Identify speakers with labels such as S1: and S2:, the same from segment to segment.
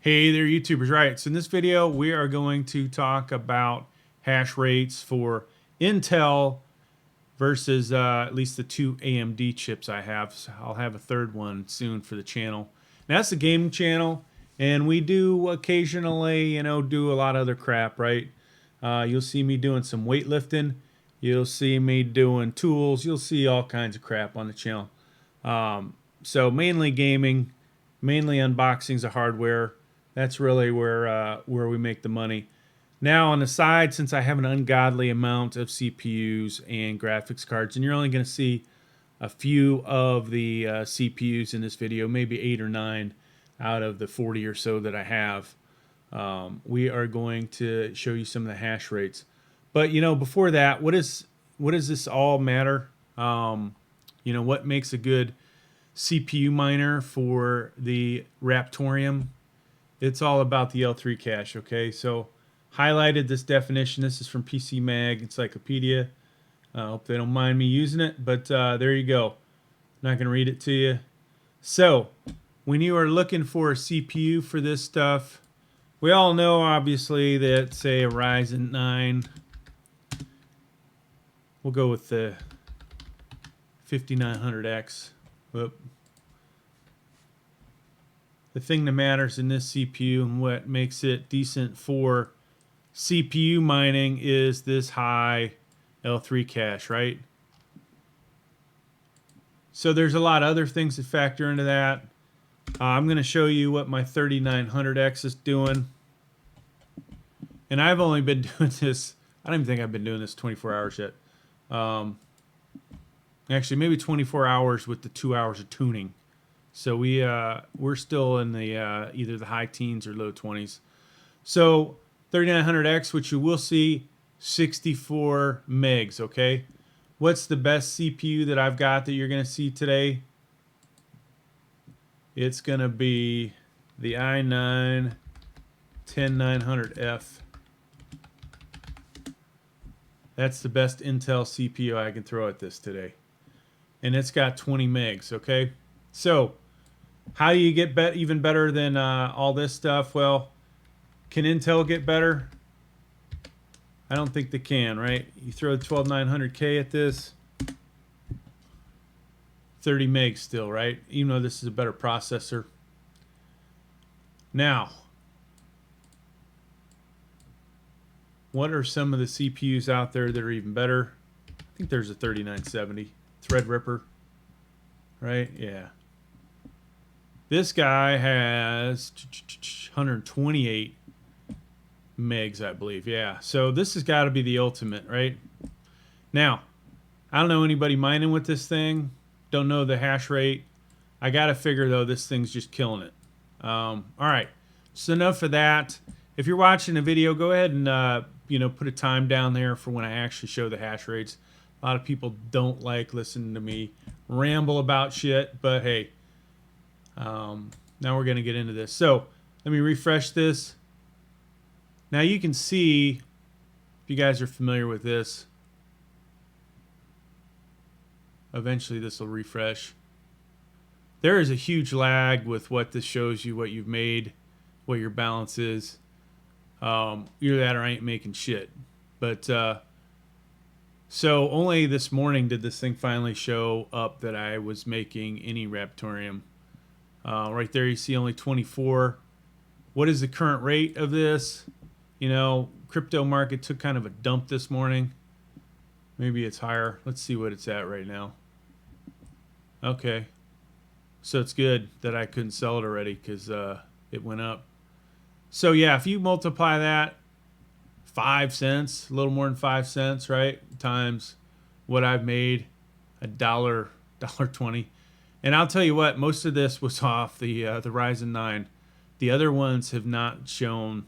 S1: Hey there, YouTubers. Right, so in this video, we are going to talk about hash rates for Intel versus at least the two AMD chips I have. So I'll have a third one soon for the channel. Now, that's the gaming channel, and we do occasionally, do a lot of other crap, right? You'll see me doing some weightlifting. You'll see me doing tools. You'll see all kinds of crap on the channel. So mainly gaming, mainly unboxings of hardware. That's really where we make the money. Now on the side, since I have an ungodly amount of CPUs and graphics cards, and you're only going to see a few of the CPUs in this video, maybe 8 or 9 out of the 40 or so that I have, we are going to show you some of the hash rates. But before that, what does this all matter? What makes a good CPU miner for the Raptoreum? It's all about the L3 cache, okay? So highlighted this definition. This is from PC Mag Encyclopedia. I hope they don't mind me using it, but there you go. Not going to read it to you. So when you are looking for a CPU for this stuff, we all know, obviously, that, say, a Ryzen 9. We'll go with the 5900X. Whoop. The thing that matters in this CPU and what makes it decent for CPU mining is this high L3 cache, right? So there's a lot of other things that factor into that. I'm going to show you what my 3900X is doing. And I've only been doing this, I don't even think I've been doing this 24 hours yet. Actually, maybe 24 hours with the 2 hours of tuning. So we're still in the either the high teens or low 20s. So 3900X, which you will see, 64 megs, okay? What's the best CPU that I've got that you're going to see today? It's going to be the i9 10900F. That's the best Intel CPU I can throw at this today. And it's got 20 megs, okay? So how do you get even better than all this stuff? Well, can Intel get better? I don't think they can, right? You throw the 12900K at this, 30 megs still, right? Even though this is a better processor. Now, what are some of the CPUs out there that are even better? I think there's a 3970 Threadripper, right? Yeah. This guy has 128 megs, I believe. Yeah. So this has got to be the ultimate, right? Now, I don't know anybody mining with this thing. Don't know the hash rate. I got to figure, though, this thing's just killing it. All right. So enough of that. If you're watching the video, go ahead and, put a time down there for when I actually show the hash rates. A lot of people don't like listening to me ramble about shit, but hey. Now we're going to get into this. So let me refresh this. Now you can see, if you guys are familiar with this, eventually this will refresh. There is a huge lag with what this shows you, what you've made, what your balance is. Either that or I ain't making shit. But so only this morning did this thing finally show up that I was making any Raptoreum. Right there you see only 24. What is the current rate of this? Crypto market took kind of a dump this morning. Maybe it's higher. Let's see what it's at right now. Okay. So it's good that I couldn't sell it already because it went up. So yeah, if you multiply that 5 cents, a little more than 5 cents, right, times what I've made, $1.20. And I'll tell you what, most of this was off the Ryzen 9. The other ones have not shown.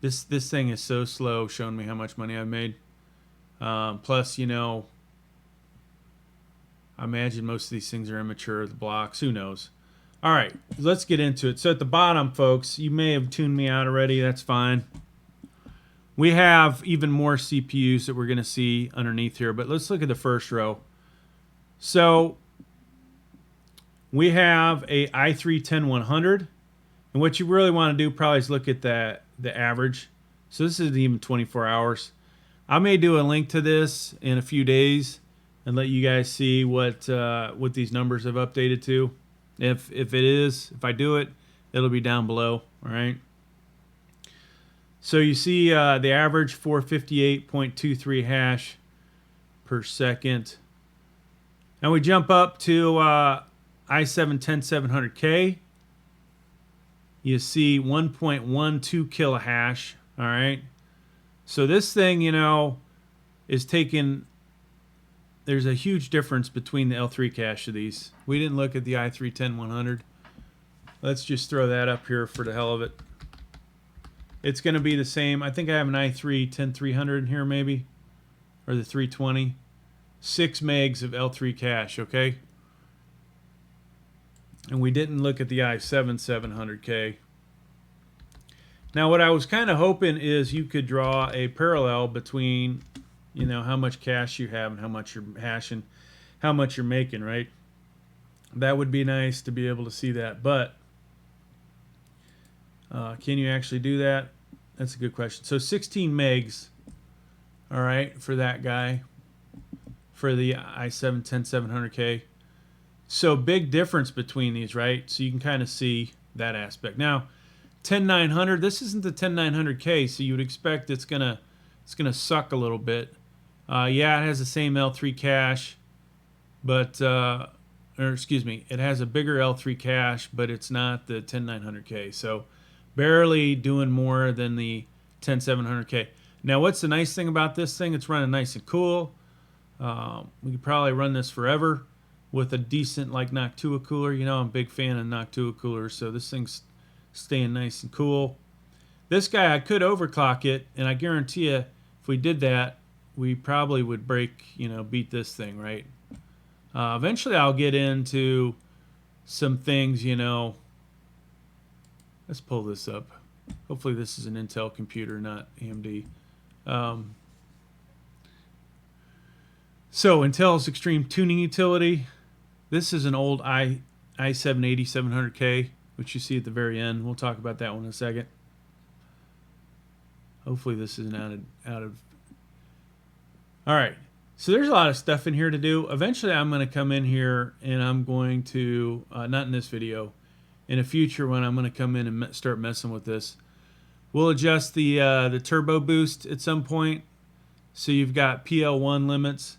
S1: This thing is so slow showing me how much money I've made. Plus, I imagine most of these things are immature, the blocks. Who knows? All right, let's get into it. So at the bottom, folks, you may have tuned me out already. That's fine. We have even more CPUs that we're going to see underneath here. But let's look at the first row. So we have a i3 10100 And what you really want to do probably is look at the average. So this isn't even 24 hours. I may do a link to this in a few days and let you guys see what these numbers have updated to. If I do it, it'll be down below. All right. So you see the average 458.23 hash per second. Now we jump up to i7 10700K. You see 1.12 kilohash. All right. So this thing, you know, is taking. There's a huge difference between the L3 cache of these. We didn't look at the i3 10100. Let's just throw that up here for the hell of it. It's going to be the same. I think I have an i3 10300 in here maybe, or the 320. 6 megs of L3 cache, okay? And we didn't look at the i7 700K. Now what I was kind of hoping is you could draw a parallel between, you know, how much cache you have and how much you're hashing, how much you're making, right? That would be nice to be able to see that, but can you actually do that? That's a good question. So 16 megs, all right, for that guy, for the i7 10700K. So big difference between these, right? So you can kind of see that aspect. Now, 10900, this isn't the 10900K, so you would expect it's gonna suck a little bit. Yeah, it has the same L3 cache, but or excuse me, it has a bigger L3 cache, but it's not the 10900K. So barely doing more than the 10700K. Now, what's the nice thing about this thing? It's running nice and cool. We could probably run this forever with a decent like Noctua cooler. You know, I'm a big fan of Noctua coolers, so this thing's staying nice and cool. This guy, I could overclock it, and I guarantee you, if we did that, we probably would beat this thing, right? Eventually, I'll get into some things, you know. Let's pull this up. Hopefully, this is an Intel computer, not AMD. So Intel's Extreme Tuning Utility. This is an old i7 8700K, which you see at the very end. We'll talk about that one in a second. Hopefully this isn't out of. All right. So there's a lot of stuff in here to do. Eventually I'm going to come in here and I'm going to, not in this video, in a future one I'm going to come in and start messing with this. We'll adjust the turbo boost at some point. So you've got PL1 limits.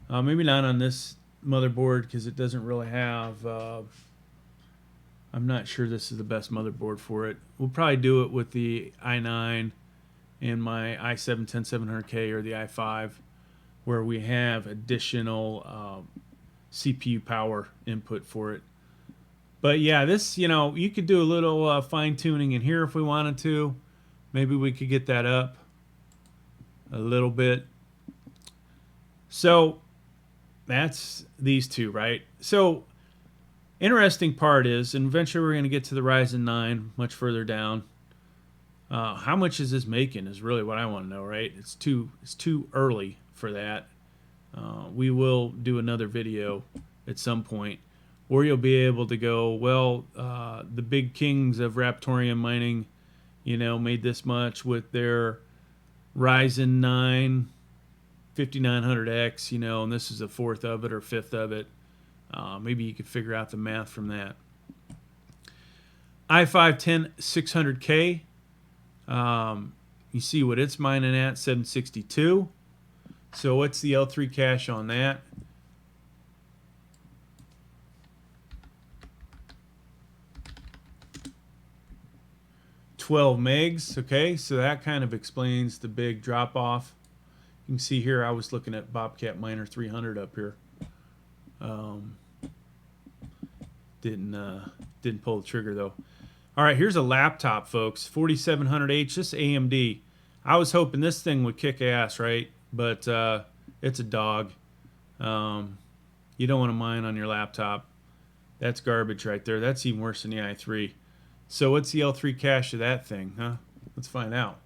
S1: Maybe not on this motherboard because it doesn't really have. I'm not sure this is the best motherboard for it. We'll probably do it with the i9 and my i7 10700K or the i5, where we have additional CPU power input for it. But yeah, this, you know, you could do a little fine tuning in here if we wanted to. Maybe we could get that up a little bit. So that's these two, right? So interesting part is, and eventually we're going to get to the Ryzen 9 much further down. How much is this making is really what I want to know, right? It's too early for that. We will do another video at some point where you'll be able to go, well, the big kings of Raptoreum mining, you know, made this much with their Ryzen 9 5900X, you know, and this is a fourth of it or fifth of it. Maybe you could figure out the math from that. i5 10600K. You see what it's mining at, 762. So what's the L3 cache on that? $12 megs. Okay, so that kind of explains the big drop off. You can see here I was looking at Bobcat Miner 300 up here. Didn't pull the trigger though. All right, here's a laptop, folks. 4700H. This AMD. I was hoping this thing would kick ass, right? But it's a dog. You don't want to mine on your laptop. That's garbage right there. That's even worse than the i3. So what's the L3 cache of that thing, huh? Let's find out.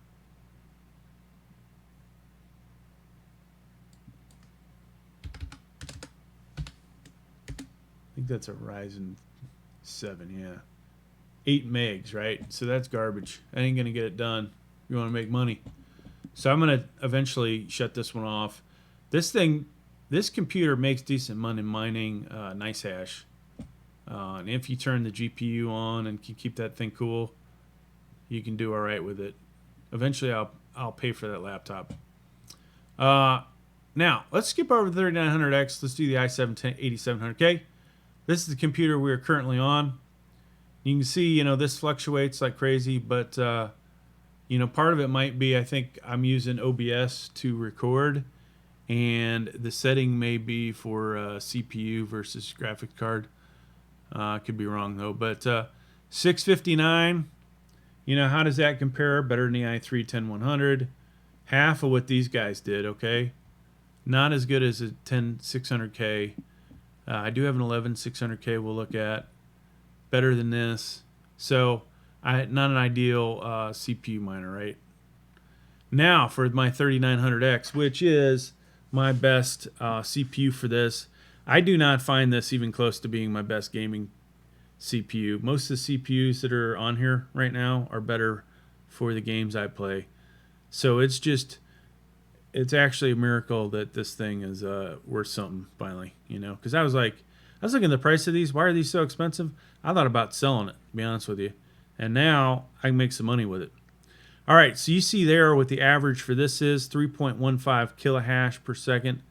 S1: I think that's a Ryzen 7, yeah. 8 megs, right? So that's garbage. I ain't gonna get it done. You want to make money. So I'm gonna eventually shut this one off. This computer makes decent money mining nice hash. And if you turn the GPU on and can keep that thing cool, you can do all right with it. Eventually, I'll pay for that laptop. Now let's skip over the 3900X. Let's do the i7 8700K. This is the computer we are currently on. You can see, you know, this fluctuates like crazy, but you know, part of it might be I think I'm using OBS to record, and the setting may be for CPU versus graphics card. I could be wrong though, but 659. You know, how does that compare? Better than the i3 10100. Half of what these guys did. Okay, not as good as a 10600K. I do have an 11600K. We'll look at better than this. So not an ideal CPU miner, right? Now for my 3900X, which is my best CPU for this. I do not find this even close to being my best gaming CPU. Most of the CPUs that are on here right now are better for the games I play. So it's actually a miracle that this thing is worth something finally, you know, because I was looking at the price of these. Why are these so expensive? I thought about selling it, to be honest with you. And now I can make some money with it. All right, so you see there what the average for this is, 3.15 kilohash per second.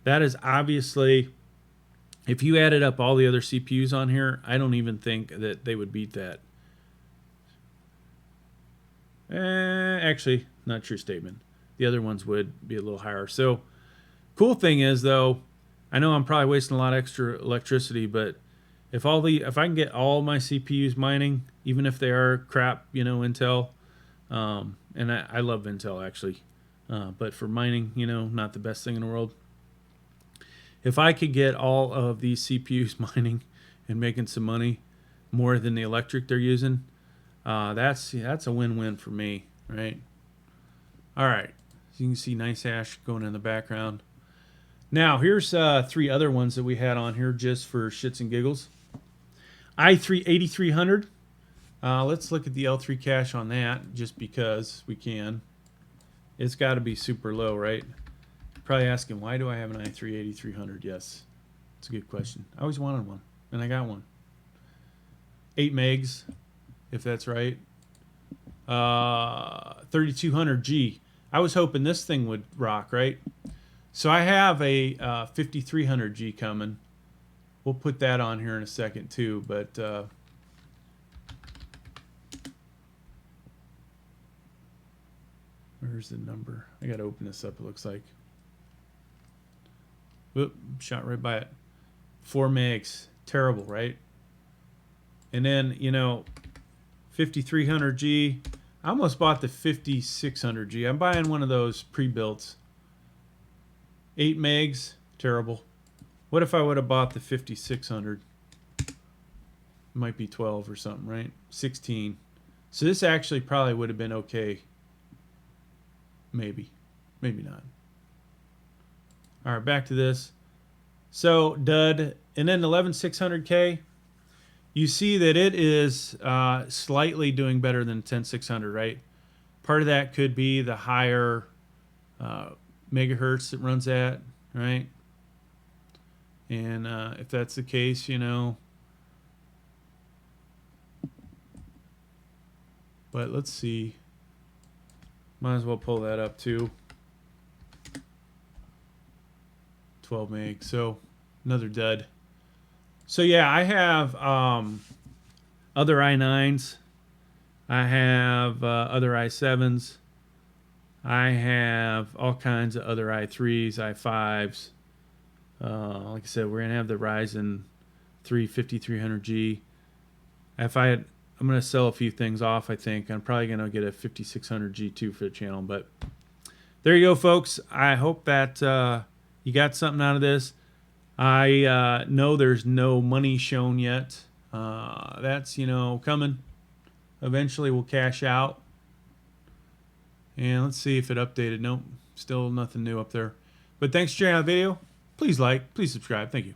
S1: That is obviously, if you added up all the other CPUs on here, I don't even think that they would beat that. Actually, not true statement. The other ones would be a little higher. So, cool thing is though, I know I'm probably wasting a lot of extra electricity, but if I can get all my CPUs mining, even if they are crap, you know, Intel, and I love Intel actually, but for mining, you know, not the best thing in the world. If I could get all of these CPUs mining and making some money, more than the electric they're using, that's a win-win for me, right? All right, so you can see nice hash going in the background. Now here's 3 other ones that we had on here just for shits and giggles. i3 8300. Let's look at the L3 cache on that just because we can. It's got to be super low, right? Probably asking, why do I have an i3 8300? Yes, it's a good question. I always wanted one, and I got one. 8 megs, if that's right. 3200G. I was hoping this thing would rock, right? So I have a 5300G coming. We'll put that on here in a second too, but where's the number? I gotta open this up, it looks like. Whoop, shot right by it. 4 megs. Terrible, right? And then, you know, 5300G. I almost bought the 5600G. I'm buying one of those pre-built. 8 megs. Terrible. What if I would have bought the 5600? It might be 12 or something, right? 16. So this actually probably would have been okay. Maybe. Maybe not. All right, back to this. So, dud. And then 11600K. You see that it is slightly doing better than 10600, right? Part of that could be the higher megahertz it runs at, right? And if that's the case, you know. But let's see. Might as well pull that up too. 12 meg. So another dud. So yeah, I have other i9s. I have other i7s. I have all kinds of other i3s, i5s. Like I said, we're gonna have the Ryzen 3 5300G. I'm gonna sell a few things off. I think I'm probably gonna get a 5600G too for the channel. But there you go, folks. I hope that you got something out of this. I know there's no money shown yet. That's, you know, coming. Eventually we'll cash out. And let's see if it updated. Nope, still nothing new up there. But thanks for checking out the video. Please like, please subscribe. Thank you.